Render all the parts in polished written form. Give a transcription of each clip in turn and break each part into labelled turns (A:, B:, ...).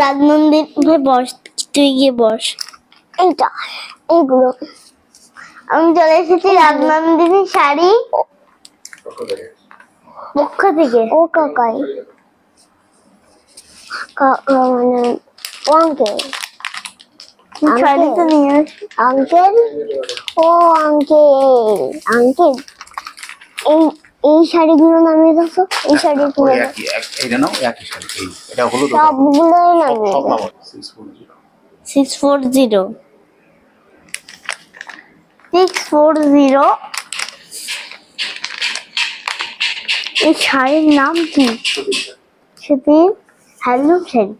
A: রাজ মন্দিরে বস, তুই গিয়ে বস। এইটা এইগুলো আমি চলে এসেছি রাজ মন্দিরের শাড়ি পক্ষ থেকে। ও কাকাই মানে আঙ্কেল, শাড়ি তো নিয়ে আঙ্কেল। ও আঙ্কেল আঙ্কেল এই এই শাড়িগুলো নামিয়ে দেখো। এই শাড়িগুলো
B: এইটা নাও, একই শাড়ি। এটা হলো
A: সবগুলো নামিয়ে 640 640। এই শাড়ির নাম কি? সেটি হ্যালো শাড়ি।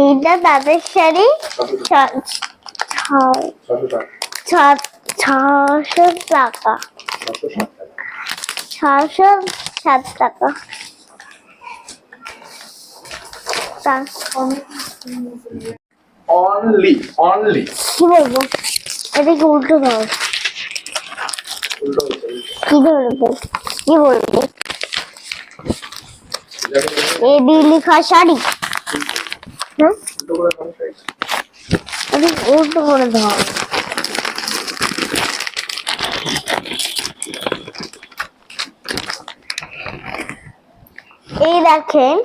A: এইটা তাদের শাড়ি 607 টাকা, 607 টাকা।
B: অনলি অনলি
A: কি বলবো, এটা কি উল্টো ধর, কি ধরবো, কি বলবো? এবি লেখা শাড়ি, হ্যাঁ এটা উল্টো করে ধর। এই দেখেন,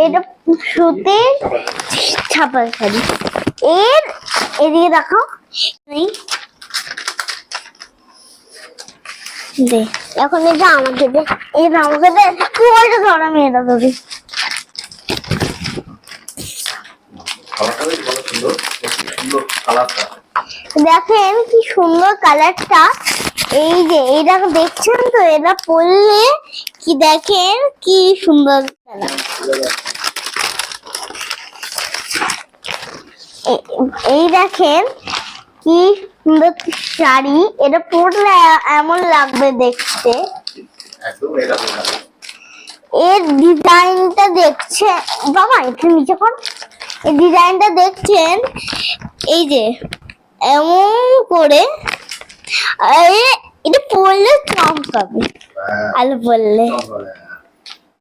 A: এটা সুতির ছাপা শাড়ি। এর এদিকে দেখো, দে এখন এটা আমাকে দে, এটা আমাকে দে, তুই ওইটা ধর, আমি এটা ধরি। দেখেন কি সুন্দর কালারটা। এই যে এটা দেখছেন তো, এটা পরলে কি দেখেন কি সুন্দর কালার। এই দেখেন কি সুন্দর শাড়ি, এটা পরলে এমন লাগবে দেখতে। এর ডিজাইনটা দেখছে বাবা, একটু নিচে কর। এই ডিজাইনটা দেখছেন, এই যে এমন করে এটা পরলে চমকাবে, আলো পরলে।